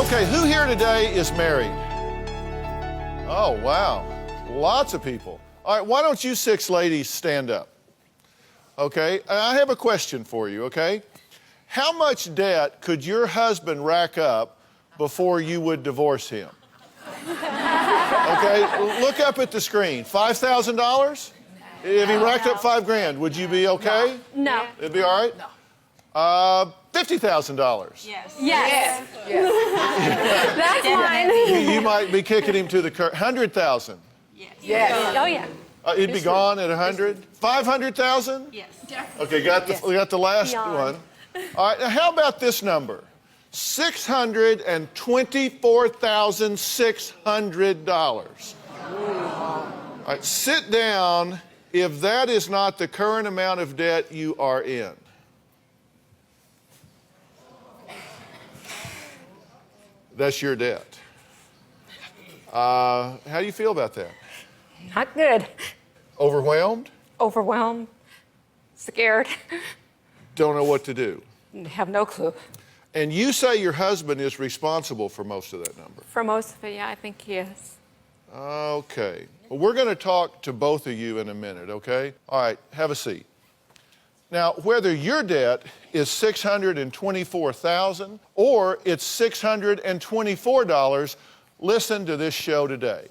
Okay, who here today is married? Oh, wow. Lots of people. All right, why don't you 6 ladies stand up? Okay, I have a question for you, okay? How much debt could your husband rack up before you would divorce him? Okay, look up at the screen. $5,000? If he racked up $5,000, would you be okay? No. It'd be all right? No. $50,000. Yes. Yes. That's mine. You might be kicking him to the curb. 100,000. Yes. Oh, yeah. He'd be gone at 100. 500,000. Yes. Okay, we got the last one. All right, now how about this number? $624,600. All right, sit down if that is not the current amount of debt you are in. That's your debt. How do you feel about that? Not good. Overwhelmed? Overwhelmed. Scared. Don't know what to do. Have no clue. And you say your husband is responsible for most of that number. For most of it, yeah, I think he is. Okay. Well, we're going to talk to both of you in a minute, okay? All right, have a seat. Now, whether your debt is $624,000 or it's $624, listen to this show today.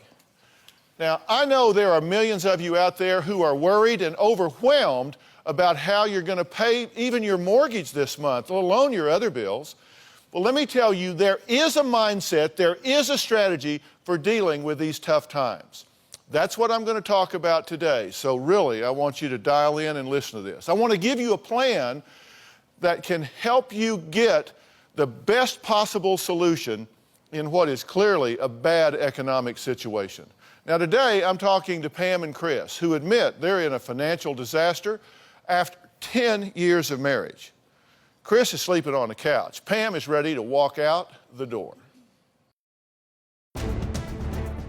Now, I know there are millions of you out there who are worried and overwhelmed about how you're going to pay even your mortgage this month, let alone your other bills. Well, let me tell you, there is a mindset, there is a strategy for dealing with these tough times. That's what I'm going to talk about today. So really, I want you to dial in and listen to this. I want to give you a plan that can help you get the best possible solution in what is clearly a bad economic situation. Now today, I'm talking to Pam and Chris, who admit they're in a financial disaster after 10 years of marriage. Chris is sleeping on the couch. Pam is ready to walk out the door.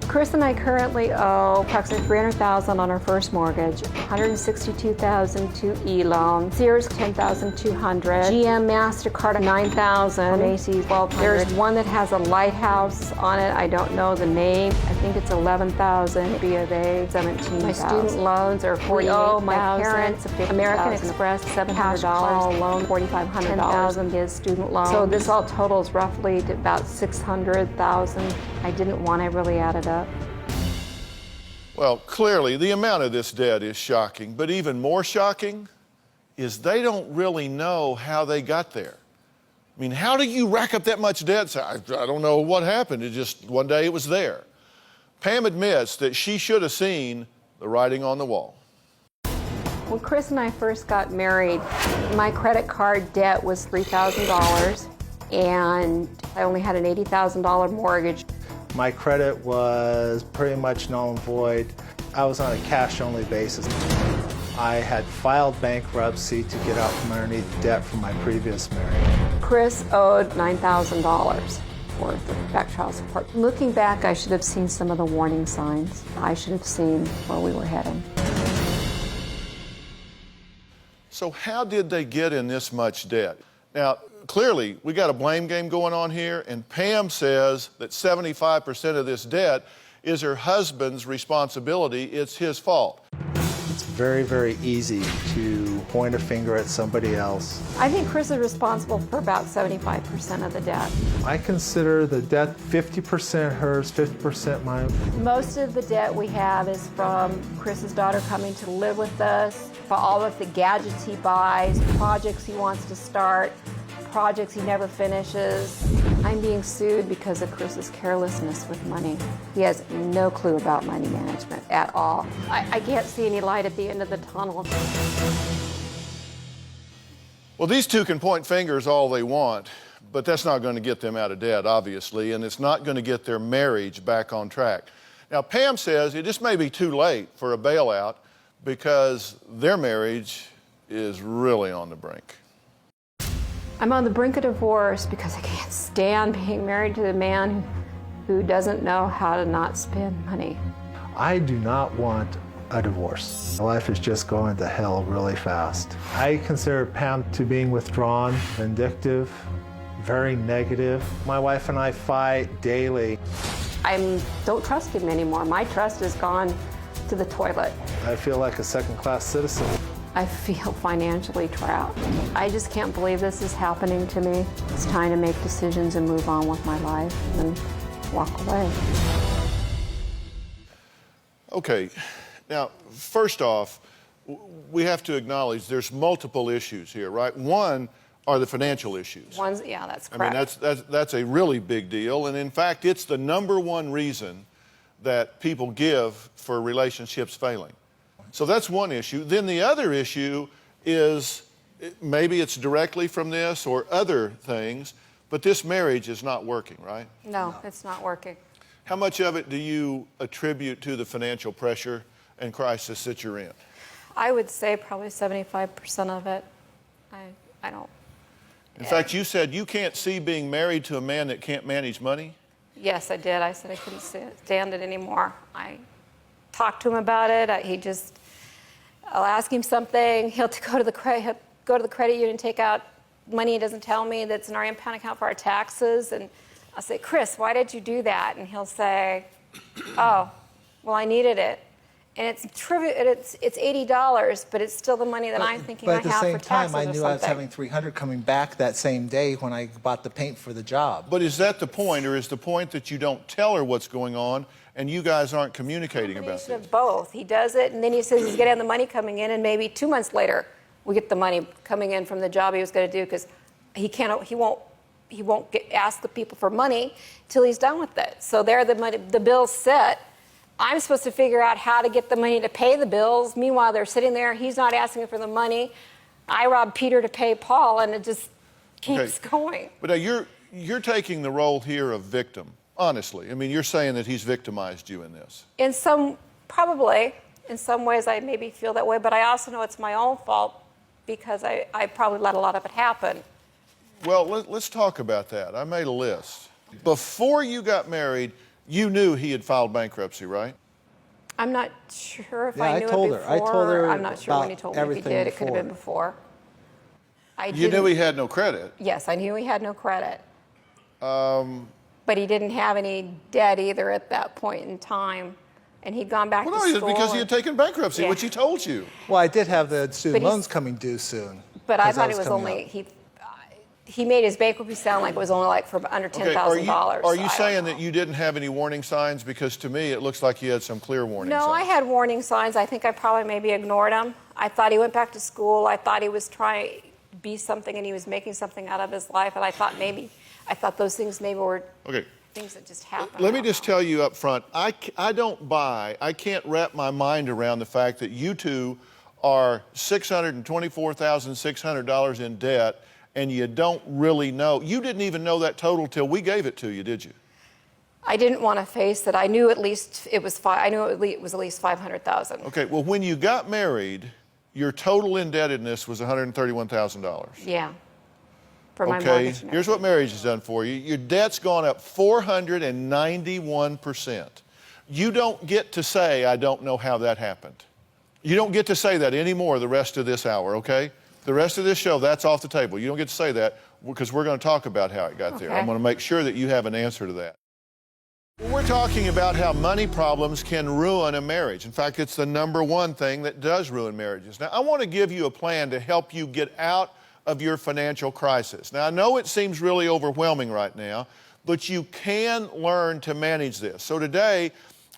Chris and I currently owe approximately $300,000 on our first mortgage, $162,000 to E-loan, Sears $10,200, GM MasterCard $9,000, Macy's $1,200. There's one that has a lighthouse on it. I don't know the name. I think it's $11,000. B of A $17,000. My student loans are $48,000. My parents American Express $700 loan $4,500. $10,000 is student loan. So this all totals roughly to about $600,000. I didn't want to really add it up. Well, clearly, the amount of this debt is shocking, but even more shocking is they don't really know how they got there. I mean, how do you rack up that much debt? I don't know what happened. It just, one day it was there. Pam admits that she should have seen the writing on the wall. When Chris and I first got married, my credit card debt was $3,000, and I only had an $80,000 mortgage. My credit was pretty much null and void. I was on a cash-only basis. I had filed bankruptcy to get out from underneath debt from my previous marriage. Chris owed $9,000 worth of back child support. Looking back, I should have seen some of the warning signs. I should have seen where we were heading. So how did they get in this much debt? Now, clearly, we got a blame game going on here, and Pam says that 75% of this debt is her husband's responsibility. It's his fault. It's very, very easy to point a finger at somebody else. I think Chris is responsible for about 75% of the debt. I consider the debt 50% hers, 50% mine. Most of the debt we have is from Chris's daughter coming to live with us, for all of the gadgets he buys, projects he wants to start, projects he never finishes. I'm being sued because of Chris's carelessness with money. He has no clue about money management at all. I can't see any light at the end of the tunnel. Well, these two can point fingers all they want, but that's not going to get them out of debt, obviously, and it's not going to get their marriage back on track. Now, Pam says it just may be too late for a bailout because their marriage is really on the brink. I'm on the brink of divorce because I can't stand being married to the man who doesn't know how to not spend money. I do not want a divorce. My life is just going to hell really fast. I consider Pam to being withdrawn, vindictive, very negative. My wife and I fight daily. I don't trust him anymore. My trust has gone to the toilet. I feel like a second-class citizen. I feel financially trapped. I just can't believe this is happening to me. It's time to make decisions and move on with my life and walk away. Okay, now, first off, we have to acknowledge there's multiple issues here, right? One are the financial issues. Yeah, that's I mean, correct. that's a really big deal, and in fact, it's the number one reason that people give for relationships failing. So that's one issue. Then the other issue is maybe it's directly from this or other things, but this marriage is not working, right? No, it's not working. How much of it do you attribute to the financial pressure and crisis that you're in? I would say probably 75% of it. I don't. In fact, you said you can't see being married to a man that can't manage money? Yes, I did. I said I couldn't stand it anymore. I talked to him about it. I'll ask him something. He'll go to the credit union and take out money he doesn't tell me that's in our impound account for our taxes. And I'll say, Chris, why did you do that? And he'll say, oh, well, I needed it. And it's $80, but it's still the money that I'm thinking I have for taxes or something. But at the same time, I knew I was having $300 coming back that same day when I bought the paint for the job. But is that the point, or is the point that you don't tell her what's going on and you guys aren't communicating about Combination this? of both. He does it, and then he says he's going to have the money coming in, and maybe 2 months later we get the money coming in from the job he was going to do because he won't ask the people for money till he's done with it. So there the bill's set. I'm supposed to figure out how to get the money to pay the bills. Meanwhile, they're sitting there. He's not asking for the money. I robbed Peter to pay Paul, and it just keeps going. But now you're taking the role here of victim, honestly. I mean, you're saying that he's victimized you in this. Probably. In some ways, I maybe feel that way, but I also know it's my own fault because I probably let a lot of it happen. Well, let's talk about that. I made a list. Before you got married, you knew he had filed bankruptcy, right? I'm not sure if Yeah, I knew I told it her. before. I told her I'm not sure when he about told me if he everything did. It could have been before. before. You knew he had no credit. Yes, I knew he had no credit. But he didn't have any debt either at that point in time. And he'd gone back to Well, school. no, because he had taken bankruptcy, Yeah. which he told you. Well, I did have the student But he's- loans coming due soon. But I 'cause that thought it was coming only, up. he made his bankruptcy sound like it was only like for under $10,000. Are you So I saying don't that know. you didn't have any warning signs? Because to me, it looks like you had some clear warning signs. No, I had warning signs. I think I probably maybe ignored them. I thought he went back to school. I thought he was trying to be something and he was making something out of his life. And I thought those things maybe were things that just happened. Let me just tell you up front, I can't wrap my mind around the fact that you two are $624,600 in debt and you don't really know. You didn't even know that total till we gave it to you, did you? I didn't want to face it. I knew at least it was I knew it was at least $500,000. Okay, well, when you got married, your total indebtedness was $131,000. Yeah. For my Okay, mortgage. and here's what marriage has done for you. Your debt's gone up 491%. You don't get to say, I don't know how that happened. You don't get to say that anymore the rest of this hour, okay? The rest of this show, that's off the table. You don't get to say that because we're going to talk about how it got there. Okay. I'm going to make sure that you have an answer to that. We're talking about how money problems can ruin a marriage. In fact, it's the number one thing that does ruin marriages. Now, I want to give you a plan to help you get out of your financial crisis. Now, I know it seems really overwhelming right now, but you can learn to manage this. So today,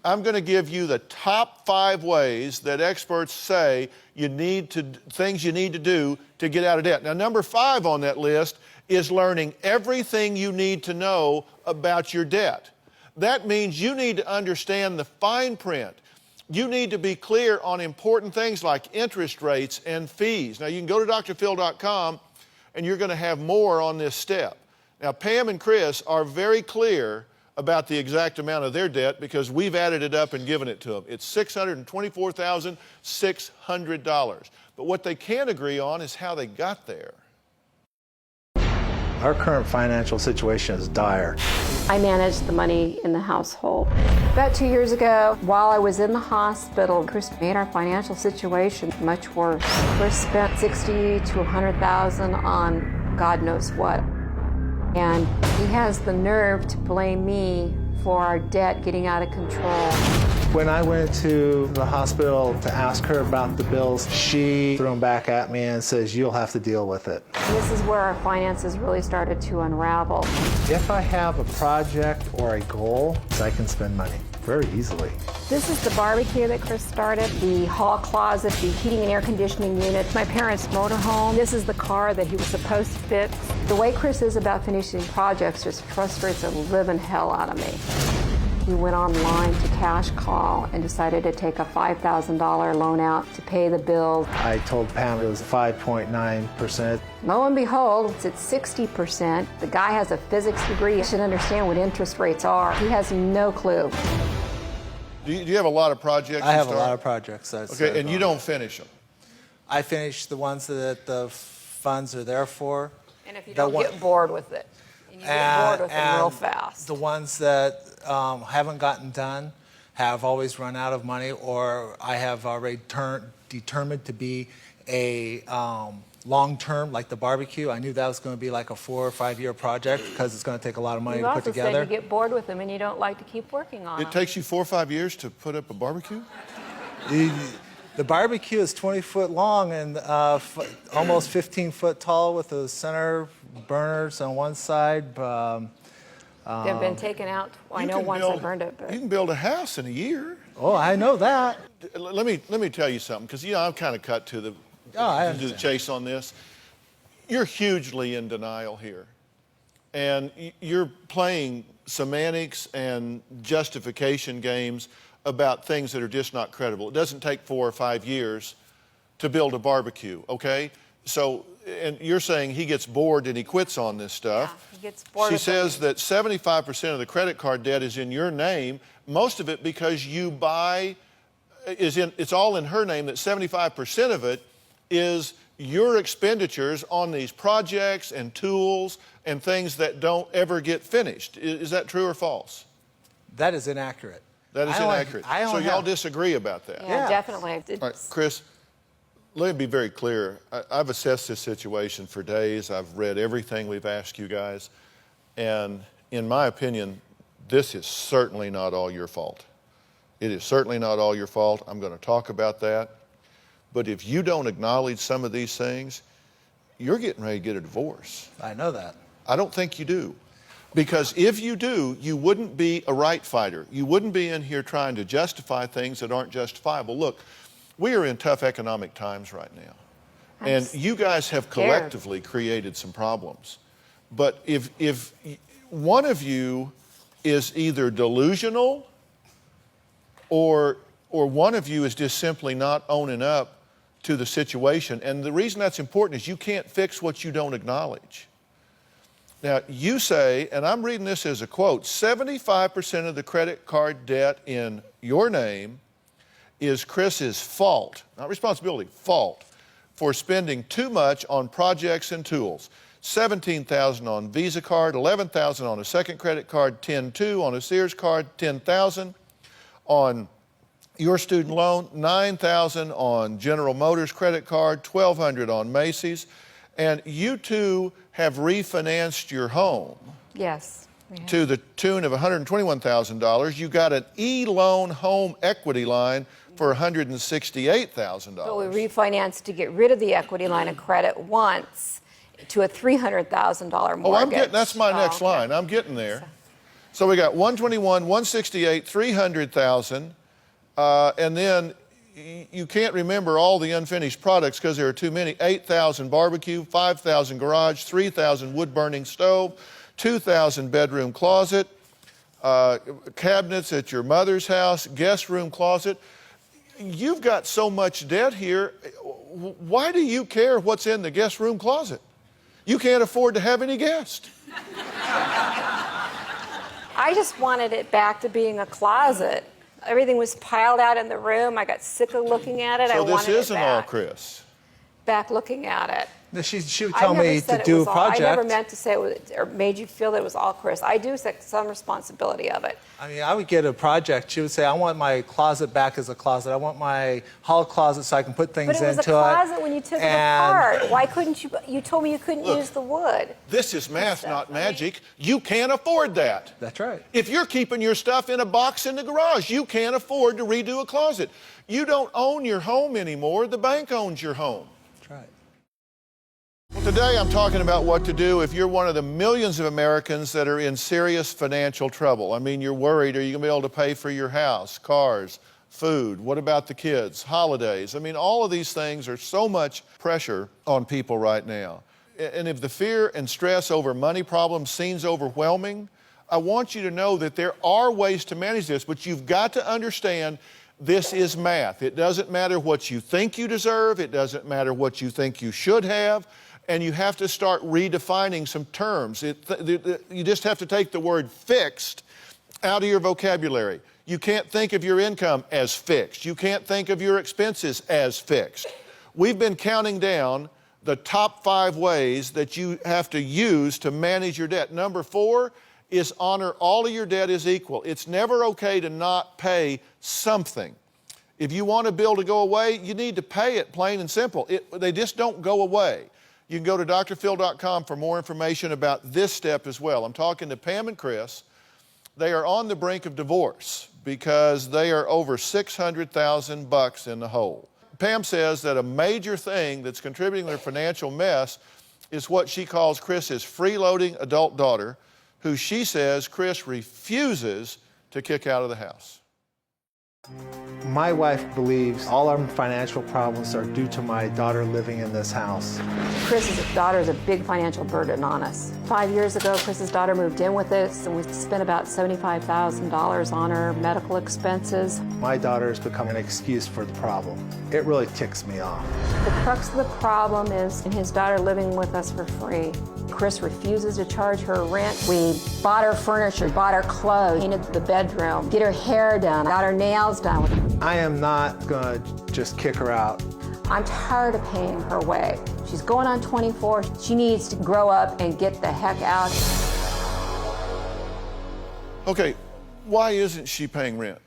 I'm going to give you the top 5 ways that experts say things you need to do to get out of debt. Now, number 5 on that list is learning everything you need to know about your debt. That means you need to understand the fine print. You need to be clear on important things like interest rates and fees. Now, you can go to drphil.com and you're going to have more on this step. Now, Pam and Chris are very clear about the exact amount of their debt because we've added it up and given it to them. It's $624,600. But what they can't agree on is how they got there. Our current financial situation is dire. I managed the money in the household. About 2 years ago, while I was in the hospital, Chris made our financial situation much worse. Chris spent $60,000 to $100,000 on God knows what. And he has the nerve to blame me for our debt getting out of control. When I went to the hospital to ask her about the bills, she threw them back at me and says, "You'll have to deal with it." And this is where our finances really started to unravel. If I have a project or a goal, I can spend money very easily. This is the barbecue that Chris started, the hall closet, the heating and air conditioning unit, my parents' motorhome. This is the car that he was supposed to fix. The way Chris is about finishing projects just frustrates the living hell out of me. He went online to Cash Call and decided to take a $5,000 loan out to pay the bills. I told Pam it was 5.9%. Lo and behold, it's at 60%. The guy has a physics degree. He should understand what interest rates are. He has no clue. Do you have a lot of projects? I you have a start? lot of projects. Okay, and you don't finish them. I finish the ones that the funds are there for. And if you The don't one- get bored with it, and you get bored with them real fast. The ones that haven't gotten done have always run out of money, or I have already determined to be a long-term, like the barbecue. I knew that was going to be like a 4 or 5 year project because it's going to take a lot of money You to also put together. said you get bored with them and you don't like to keep working on It them. takes you 4 or 5 years to put up a barbecue? The barbecue is 20 foot long and almost 15 foot tall with the center burners on one side. They've been taken out. Well, I You know can once I build- burned it, but You can build a house in a year. Oh, I know that. Let me tell you something, because I'm kind of cut to the I to the understand. chase on this. You're hugely in denial here, and you're playing semantics and justification games about things that are just not credible. It doesn't take 4 or 5 years to build a barbecue, okay? So, and you're saying he gets bored and he quits on this stuff. Yeah, he gets bored She with says it. that 75% of the credit card debt is in your name, most of it because you buy, it's all in her name, that 75% of it is your expenditures on these projects and tools and things that don't ever get finished. Is that true or false? That is inaccurate. That is I only- inaccurate. I So only y'all have- disagree about that? yeah, Yeah. definitely. All right, It's- Chris, let me be very clear. I've assessed this situation for days. I've read everything we've asked you guys. And in my opinion, this is certainly not all your fault. It is certainly not all your fault. I'm going to talk about that. But if you don't acknowledge some of these things, you're getting ready to get a divorce. I know that. I don't think you do. Because if you do, you wouldn't be a right fighter. You wouldn't be in here trying to justify things that aren't justifiable. Look, we are in tough economic times right now. And you guys have collectively created some problems. But if one of you is either delusional or one of you is just simply not owning up to the situation, and the reason that's important is you can't fix what you don't acknowledge. Now, you say, and I'm reading this as a quote, 75% of the credit card debt in your name is Chris's fault, not responsibility, fault, for spending too much on projects and tools. $17,000 on Visa card, $11,000 on a second credit card, $10,200 on a Sears card, $10,000 on your student loan, $9,000 on General Motors credit card, $1,200 on Macy's, and you two have refinanced your home yes. we have. to the tune of $121,000. You got an e-loan home equity line for $168,000. But we refinanced to get rid of the equity line of credit once to a $300,000 mortgage. Oh, I'm getting, that's my next okay. line. I'm getting there. So we got 121, 168, 300,000, and then you can't remember all the unfinished products because there are too many. 8,000 barbecue, 5,000 garage, 3,000 wood burning stove, 2,000 bedroom closet, cabinets at your mother's house, guest room closet. You've got so much debt here. Why do you care what's in the guest room closet? You can't afford to have any guests. I just wanted it back to being a closet. Everything was piled out in the room. I got sick of looking at it. I So wanted this isn't it all back. Chris. Back looking at it. She would I tell never me said to it do a was all- project. I never meant to say it was, or made you feel that it was all Chris. I do take some responsibility of it. I mean, I would get a project. She would say, I want my closet back as a closet. I want my hall closet so I can put things But it was into a closet when you took it And- apart. Why couldn't you? You told me you couldn't use the wood. This is math, not magic. You can't afford that. That's right. If you're keeping your stuff in a box in the garage, you can't afford to redo a closet. You don't own your home anymore. The bank owns your home. That's right. Well, today I'm talking about what to do if you're one of the millions of Americans that are in serious financial trouble. I mean, you're worried, are you going to be able to pay for your house, cars, food? What about the kids, holidays? I mean, all of these things are so much pressure on people right now. And if the fear and stress over money problems seems overwhelming, I want you to know that there are ways to manage this, but you've got to understand this is math. It doesn't matter what you think you deserve. It doesn't matter what you think you should have. And you have to start redefining some terms. You just have to take the word fixed out of your vocabulary. You can't think of your income as fixed. You can't think of your expenses as fixed. We've been counting down the top 5 ways that you have to use to manage your debt. Number 4 is honor all of your debt is equal. It's never okay to not pay something. If you want a bill to go away, you need to pay it, plain and simple. They just don't go away. You can go to drphil.com for more information about this step as well. I'm talking to Pam and Chris. They are on the brink of divorce because they are over $600,000 in the hole. Pam says that a major thing that's contributing to their financial mess is what she calls Chris's freeloading adult daughter, who she says Chris refuses to kick out of the house. My wife believes all our financial problems are due to my daughter living in this house. Chris's daughter is a big financial burden on us. 5 years ago, Chris's daughter moved in with us, and we spent about $75,000 on her medical expenses. My daughter has become an excuse for the problem. It really ticks me off. The crux of the problem is his daughter living with us for free. Chris refuses to charge her rent. We bought her furniture, bought her clothes, painted the bedroom, get her hair done, got her nails done. I am not going to just kick her out. I'm tired of paying her way. She's going on 24. She needs to grow up and get the heck out. Okay, why isn't she paying rent?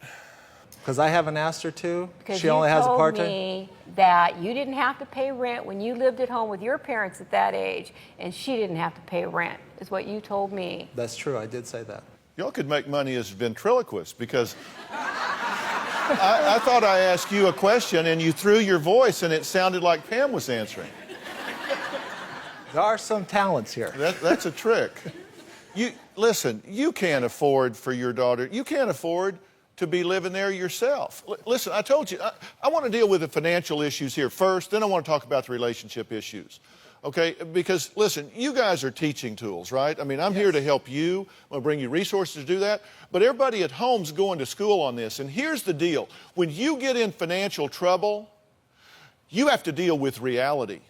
Because I haven't asked her to. Because She only has a told part-time. me that you didn't have to pay rent when you lived at home with your parents at that age, and she didn't have to pay rent, is what you told me. That's true. I did say that. Y'all could make money as ventriloquists because I thought I asked you a question and you threw your voice and it sounded like Pam was answering. There are some talents here. That's a trick. Listen, you can't afford for your daughter, you can't afford to be living there yourself. Listen, I told you, I want to deal with the financial issues here first, then I want to talk about the relationship issues. Okay, because listen, you guys are teaching tools, right? I mean, I'm here to help you. I'm going to bring you resources to do that. But everybody at home's going to school on this. And here's the deal. When you get in financial trouble, you have to deal with reality.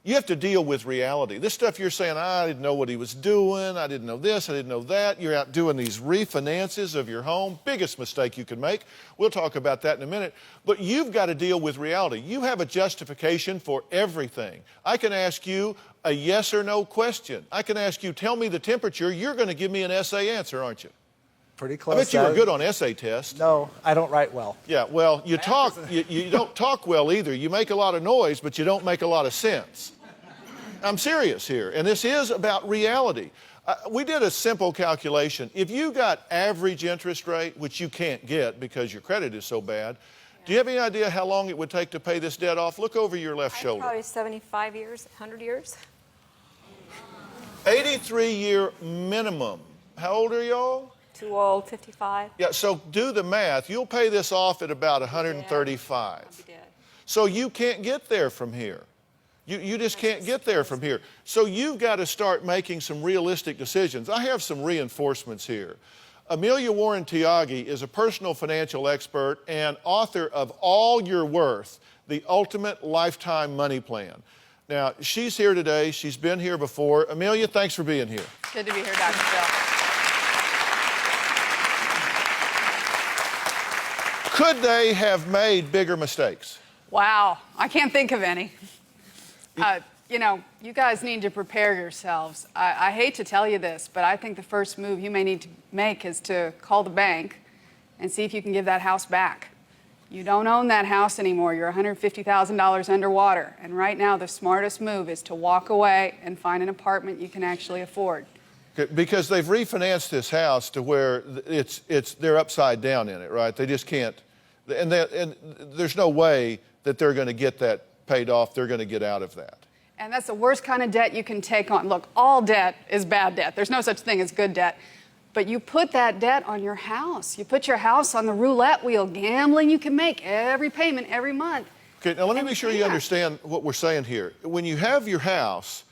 You have to deal with reality. This stuff you're saying, I didn't know what he was doing, I didn't know this, I didn't know that. You're out doing these refinances of your home. Biggest mistake you can make. We'll talk about that in a minute. But you've got to deal with reality. You have a justification for everything. I can ask you a yes or no question. I can ask you, tell me the temperature. You're going to give me an essay answer, aren't you? Pretty close. I bet you were good on essay tests. No, I don't write well. Yeah, well, you don't talk well either. You make a lot of noise, but you don't make a lot of sense. I'm serious here, and this is about reality. We did a simple calculation. If you got average interest rate, which you can't get because your credit is so bad, do you have any idea how long it would take to pay this debt off? Look over your left shoulder. Probably 75 years, 100 years. 83-year minimum. How old are y'all? Too old, 55. Yeah, so do the math. You'll pay this off at about 135. I'll be dead. So you can't get there from here. You just can't get there from here. So you've got to start making some realistic decisions. I have some reinforcements here. Amelia Warren Tyagi is a personal financial expert and author of All Your Worth, the Ultimate Lifetime Money Plan. Now, she's here today. She's been here before. Amelia, thanks for being here. Good to be here, Dr. Phil. Could they have made bigger mistakes? Wow, I can't think of any. you know, you guys need to prepare yourselves. I hate to tell you this, but I think the first move you may need to make is to call the bank and see if you can give that house back. You don't own that house anymore. You're $150,000 underwater. And right now, the smartest move is to walk away and find an apartment you can actually afford. Because they've refinanced this house to where they're upside down in it, right? They just can't, and there's no way that they're going to get that paid off. They're going to get out of that. And that's the worst kind of debt you can take on. Look, all debt is bad debt. There's no such thing as good debt. But you put that debt on your house. You put your house on the roulette wheel, gambling you can make every payment every month. Okay, now let me make sure you understand what we're saying here. When you have your house,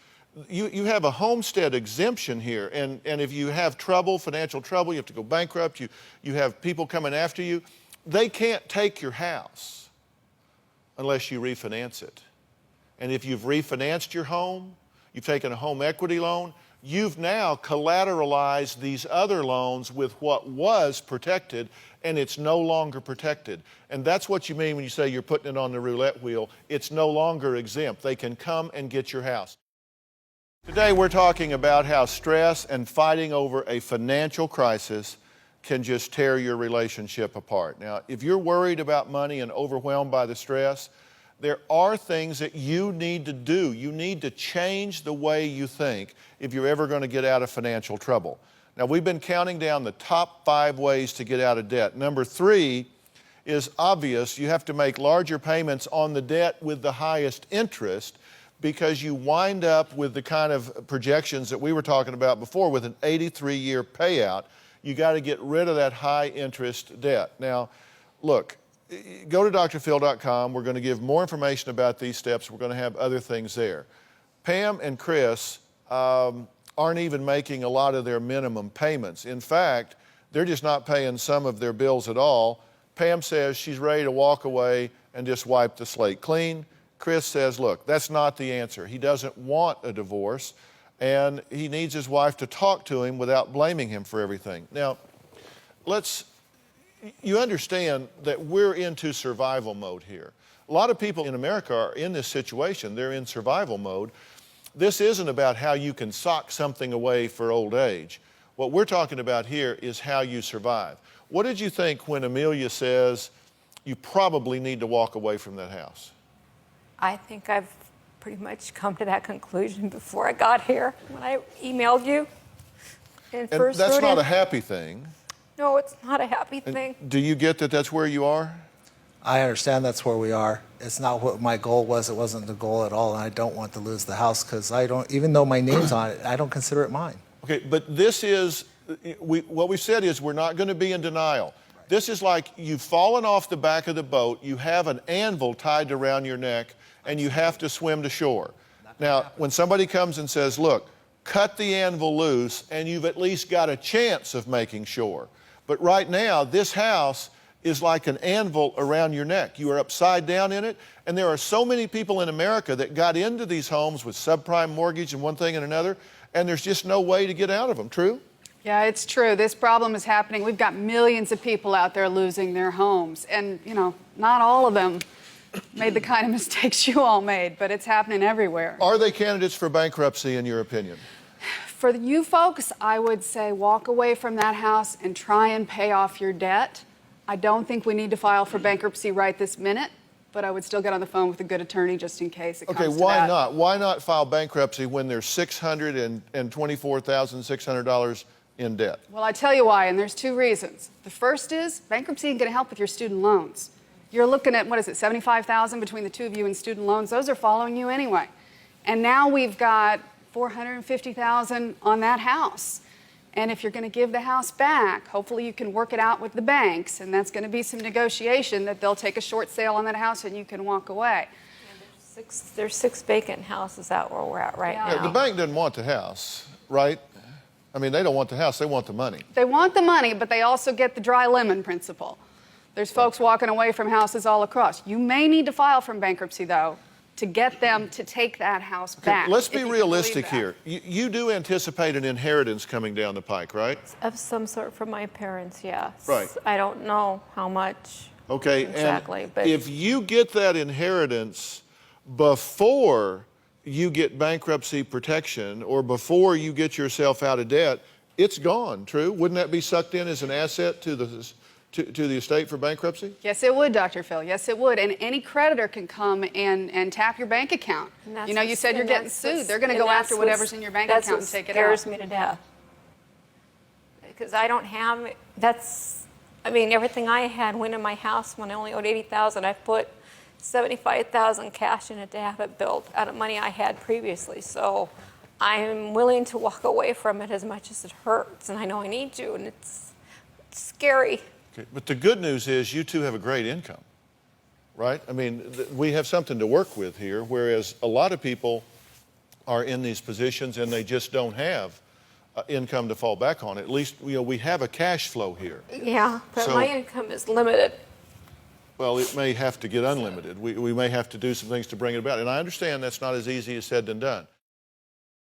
you have a homestead exemption here, and if you have trouble, financial trouble, you have to go bankrupt, you have people coming after you, they can't take your house unless you refinance it. And if you've refinanced your home, you've taken a home equity loan, you've now collateralized these other loans with what was protected, and it's no longer protected. And that's what you mean when you say you're putting it on the roulette wheel. It's no longer exempt. They can come and get your house. Today we're talking about how stress and fighting over a financial crisis can just tear your relationship apart. Now, if you're worried about money and overwhelmed by the stress, there are things that you need to do. You need to change the way you think if you're ever going to get out of financial trouble. Now, we've been counting down the top 5 ways to get out of debt. Number 3 is obvious. You have to make larger payments on the debt with the highest interest, because you wind up with the kind of projections that we were talking about before with an 83-year payout. You got to get rid of that high interest debt. Now, look, go to drphil.com. We're going to give more information about these steps. We're going to have other things there. Pam and Chris aren't even making a lot of their minimum payments. In fact, they're just not paying some of their bills at all. Pam says she's ready to walk away and just wipe the slate clean. Chris says, look, that's not the answer. He doesn't want a divorce, and he needs his wife to talk to him without blaming him for everything. Now, you understand that we're into survival mode here. A lot of people in America are in this situation. They're in survival mode. This isn't about how you can sock something away for old age. What we're talking about here is how you survive. What did you think when Amelia says you probably need to walk away from that house? I think I've pretty much come to that conclusion before I got here when I emailed you. And first that's wrote not in. a happy thing. No, it's not a happy thing. Do you get that that's where you are? I understand that's where we are. It's not what my goal was. It wasn't the goal at all, and I don't want to lose the house because I don't, even though my name's on it, I don't consider it mine. Okay, but this is, what we've said is we're not going to be in denial. Right. This is like you've fallen off the back of the boat, you have an anvil tied around your neck, and you have to swim to shore. Now, when somebody comes and says, look, cut the anvil loose, and you've at least got a chance of making shore. But right now, this house is like an anvil around your neck. You are upside down in it, and there are so many people in America that got into these homes with subprime mortgage and one thing and another, and there's just no way to get out of them. True? Yeah, it's true. This problem is happening. We've got millions of people out there losing their homes. And, you know, not all of them made the kind of mistakes you all made, but it's happening everywhere. Are they candidates for bankruptcy, in your opinion? For you folks, I would say walk away from that house and try and pay off your debt. I don't think we need to file for bankruptcy right this minute, but I would still get on the phone with a good attorney just in case it comes to that. Okay, why not? Why not file bankruptcy when there's $624,600 in debt? Well, I tell you why, and there's 2 reasons. The first is bankruptcy ain't going to help with your student loans. You're looking at, what is it, $75,000 between the 2 of you in student loans. Those are following you anyway. And now we've got $450,000 on that house. And if you're going to give the house back, hopefully you can work it out with the banks, and that's going to be some negotiation that they'll take a short sale on that house and you can walk away. Yeah, there's 6 vacant houses out where we're at right now. The bank doesn't want the house, right? I mean, they don't want the house, they want the money. They want the money, but they also get the dry lemon principle. There's folks walking away from houses all across. You may need to file from bankruptcy, though, to get them to take that house back. Let's be realistic here. You do anticipate an inheritance coming down the pike, right? Of some sort from my parents, yes. Right. I don't know how much okay, exactly, and but if you get that inheritance before you get bankruptcy protection or before you get yourself out of debt, it's gone, true? Wouldn't that be sucked in as an asset to the estate for bankruptcy? Yes, it would, Dr. Phil. Yes, it would. And any creditor can come and tap your bank account. And You know, you said you're getting sued. They're going to go after whatever's in your bank account and take it out. That scares me to death. Because I don't have, everything I had went in my house when I only owed $80,000. I put $75,000 cash in it to have it built out of money I had previously. So I'm willing to walk away from it as much as it hurts, and I know I need to, and it's scary. Okay. But the good news is you two have a great income, right? I mean, we have something to work with here, whereas a lot of people are in these positions and they just don't have income to fall back on. At least, we have a cash flow here. Yeah, but So- my income is limited. Well, it may have to get unlimited. We may have to do some things to bring it about. And I understand that's not as easy as said than done.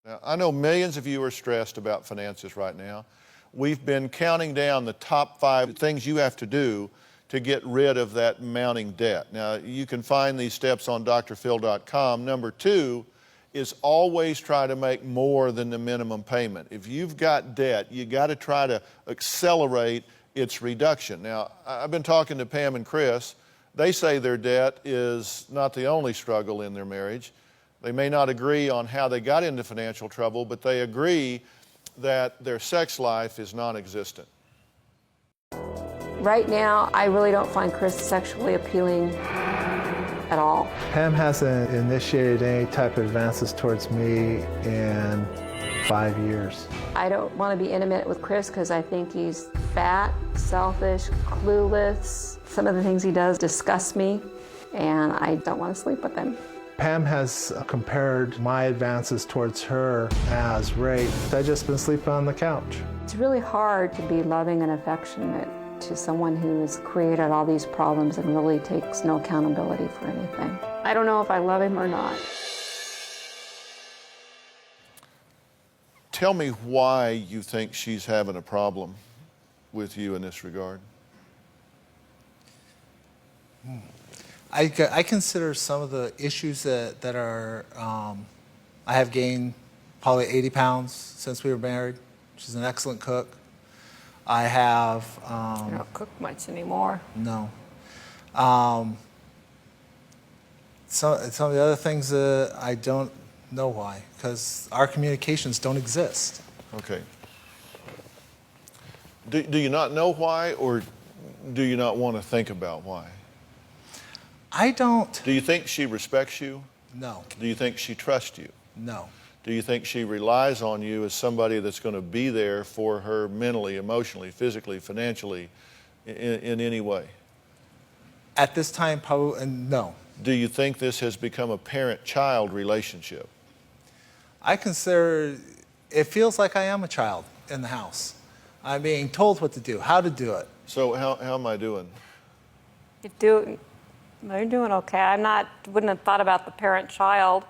Now, I know millions of you are stressed about finances right now. We've been counting down the top 5 things you have to do to get rid of that mounting debt. Now, you can find these steps on drphil.com. Number 2 is always try to make more than the minimum payment. If you've got debt, you got to try to accelerate its reduction. Now, I've been talking to Pam and Chris. They say their debt is not the only struggle in their marriage. They may not agree on how they got into financial trouble, but they agree that their sex life is non-existent. Right now, I really don't find Chris sexually appealing at all. Pam hasn't initiated any type of advances towards me in 5 years. I don't want to be intimate with Chris because I think he's fat, selfish, clueless. Some of the things he does disgust me, and I don't want to sleep with him. Pam has compared my advances towards her as rape. I've just been sleeping on the couch. It's really hard to be loving and affectionate to someone who has created all these problems and really takes no accountability for anything. I don't know if I love him or not. Tell me why you think she's having a problem with you in this regard. I consider some of the issues that are, I have gained probably 80 pounds since we were married. She's an excellent cook. I have, I don't cook much anymore. no. Some of the other things that I don't know why, because our communications don't exist. Okay. Do you not know why, or do you not want to think about why? I don't, Do you think she respects you? no, Do you think she trusts you? no. Do you think she relies on you as somebody that's going to be there for her mentally, emotionally, physically, financially, in any way? At this time, probably, no. Do you think this has become a parent-child relationship? I consider, it feels like I am a child in the house. I'm being told what to do, how to do it. So how am I doing? You're doing okay. Wouldn't have thought about the parent-child.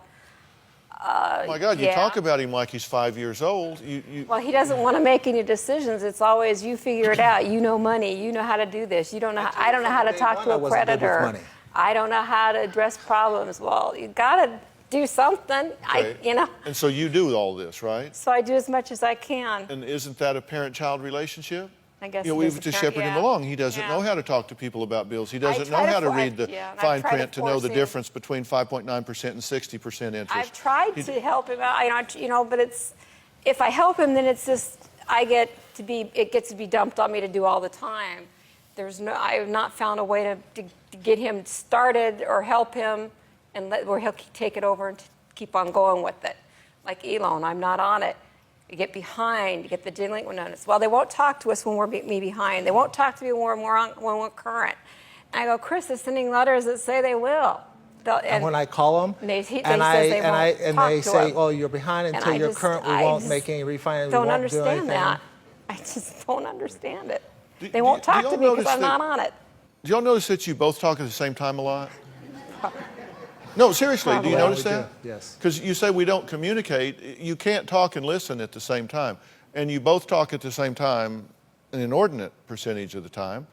Oh my God, you yeah. talk about him like he's 5 years old. Well, he doesn't want to make any decisions. It's always you figure it out. You know money. You know how to do this. You don't know. I don't know how to talk to I a wasn't good with creditor. money. I don't know how to address problems. Well, you got to do something. Okay. And so you do all this, right? So I do as much as I can. And isn't that a parent-child relationship? I guess We've it is just a parent- shepherded him yeah. along. He doesn't Yeah. know how to talk to people about bills. He doesn't know try to how to for- read the yeah, and I fine try to print to know force the him. difference between 5.9% and 60% interest. I've tried to help him out, but if I help him, then it's just it gets to be dumped on me to do all the time. I have not found a way to get him started or help him where he'll take it over and keep on going with it. Like Elon, I'm not on it. You get behind, you get the delinquent notice. Well, they won't talk to us when we're behind. They won't talk to me when we're current. And I go, Chris, they're sending letters that say they will. And when I call them, they and says I they and I won't and talk they to say, him. "Oh, you're behind until And you're current. We won't make any refinance. We Don't won't do anything." understand that. I just don't understand it. Do- They won't do talk y'all to me because notice I'm that- not on it. Do y'all notice that you both talk at the same time a lot? No, seriously, do you Probably. notice We do, that? yes. Because you say we don't communicate. You can't talk and listen at the same time. And you both talk at the same time an inordinate percentage of the time.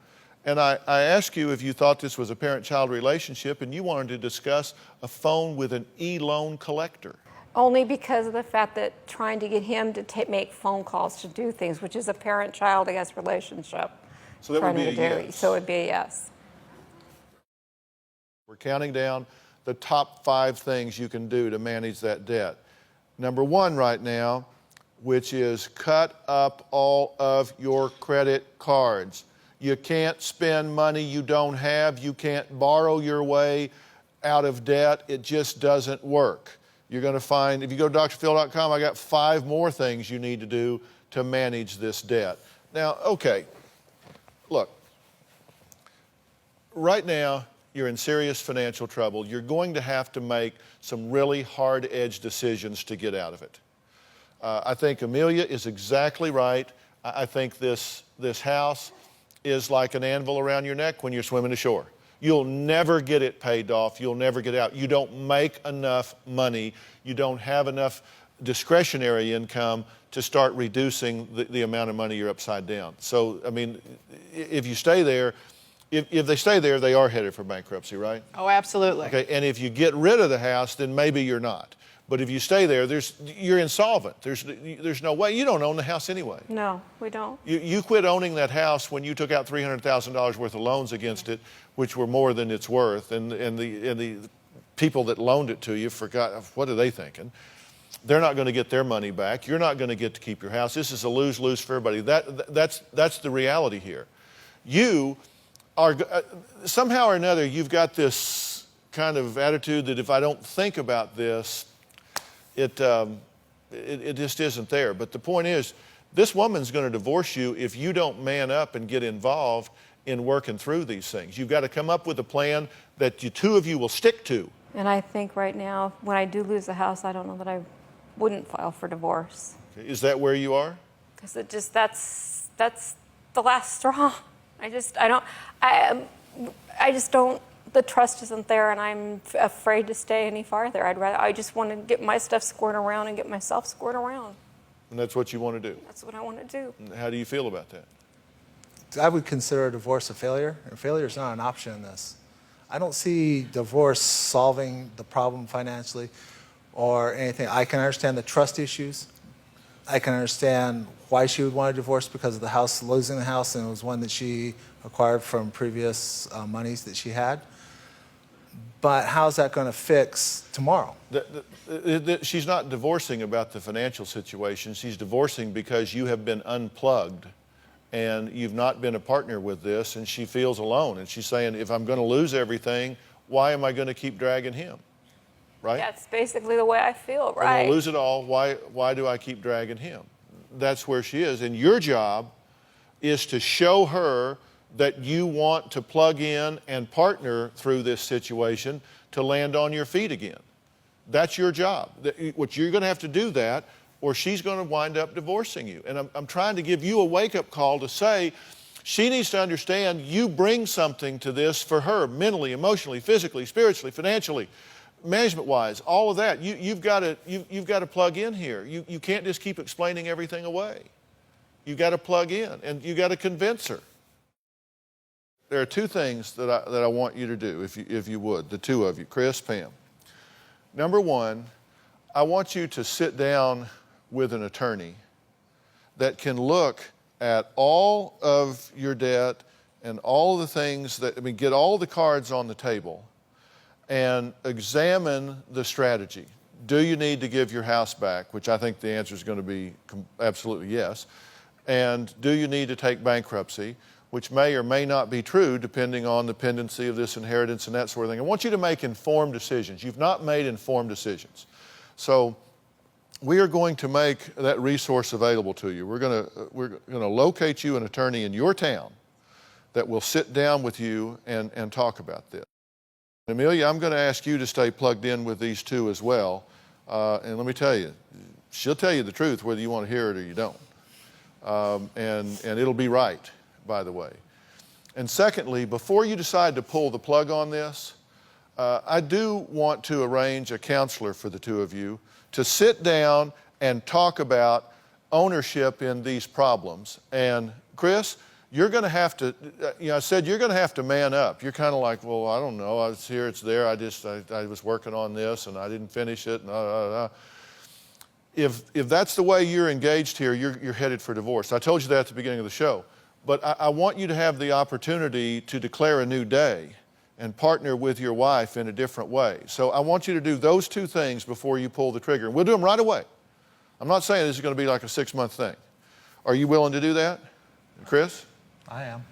And I asked you if you thought this was a parent-child relationship, and you wanted to discuss a phone with an e-loan collector. Only because of the fact that trying to get him to make phone calls to do things, which is a parent-child, I guess, relationship. So that would Trying be to a do. yes. So it would be a yes. We're counting down the top 5 things you can do to manage that debt. Number 1 right now, which is cut up all of your credit cards. You can't spend money you don't have. You can't borrow your way out of debt. It just doesn't work. You're going to find, if you go to drphil.com, I got 5 more things you need to do to manage this debt. Now, okay, look, right now, you're in serious financial trouble. You're going to have to make some really hard-edged decisions to get out of it. I think Amelia is exactly right. I think this house is like an anvil around your neck when you're swimming ashore. You'll never get it paid off. You'll never get out. You don't make enough money. You don't have enough discretionary income to start reducing the amount of money you're upside down. So, I mean, if you stay there, if they stay there, they are headed for bankruptcy, right? Oh, absolutely. Okay, and if you get rid of the house, then maybe you're not. But if you stay there, you're insolvent. There's no way. You don't own the house anyway. No, we don't. You quit owning that house when you took out $300,000 worth of loans against it, which were more than it's worth, and the people that loaned it to you forgot, what are they thinking? They're not going to get their money back. You're not going to get to keep your house. This is a lose-lose for everybody. That's the reality here. You are, somehow or another, you've got this kind of attitude that if I don't think about this, it just isn't there. But the point is, this woman's going to divorce you if you don't man up and get involved in working through these things. You've got to come up with a plan that the two of you will stick to. And I think right now, when I do lose the house, I don't know that I wouldn't file for divorce. Is that where you are? Because it just, that's the last straw. I just don't, the trust isn't there, and I'm afraid to stay any farther. I just want to get my stuff squared around and get myself squared around. And that's what you want to do. That's what I want to do. And how do you feel about that? I would consider divorce a failure, and failure is not an option in this. I don't see divorce solving the problem financially or anything. I can understand the trust issues. I can understand why she would want a divorce because of the house, losing the house, and it was one that she acquired from previous monies that she had. But how's that going to fix tomorrow? She's not divorcing about the financial situation. She's divorcing because you have been unplugged and you've not been a partner with this, and she feels alone. And she's saying, if I'm going to lose everything, why am I going to keep dragging him? Right? That's basically the way I feel, I'm right? going to lose it all. Why do I keep dragging him? That's where she is. And your job is to show her that you want to plug in and partner through this situation to land on your feet again. That's your job. What you're going to have to do that, or she's going to wind up divorcing you. And I'm trying to give you a wake-up call to say she needs to understand you bring something to this for her, mentally, emotionally, physically, spiritually, financially, management-wise, all of that. You've got to plug in here. You can't just keep explaining everything away. You've got to plug in, and you've got to convince her. There are 2 things that I want you to do, if you would, the 2 of you, Chris, Pam. Number 1, I want you to sit down with an attorney that can look at all of your debt and all the things get all the cards on the table and examine the strategy. Do you need to give your house back, which I think the answer is going to be absolutely yes, and do you need to take bankruptcy, which may or may not be true depending on the pendency of this inheritance and that sort of thing. I want you to make informed decisions. You've not made informed decisions. So we are going to make that resource available to you. We're going to locate you an attorney in your town that will sit down with you and talk about this. Amelia, I'm going to ask you to stay plugged in with these 2 as well. And let me tell you, she'll tell you the truth whether you want to hear it or you don't. And it'll be right, by the way. And secondly, before you decide to pull the plug on this, I do want to arrange a counselor for the 2 of you to sit down and talk about ownership in these problems. And Chris, you're going to have to, I said you're going to have to man up. You're kind of like, well, I don't know. It's here, it's there. I was working on this and I didn't finish it. If that's the way you're engaged here, you're headed for divorce. I told you that at the beginning of the show. But I want you to have the opportunity to declare a new day and partner with your wife in a different way. So I want you to do those two things before you pull the trigger. And we'll do them right away. I'm not saying this is going to be like a 6-month thing. Are you willing to do that? Chris? I am.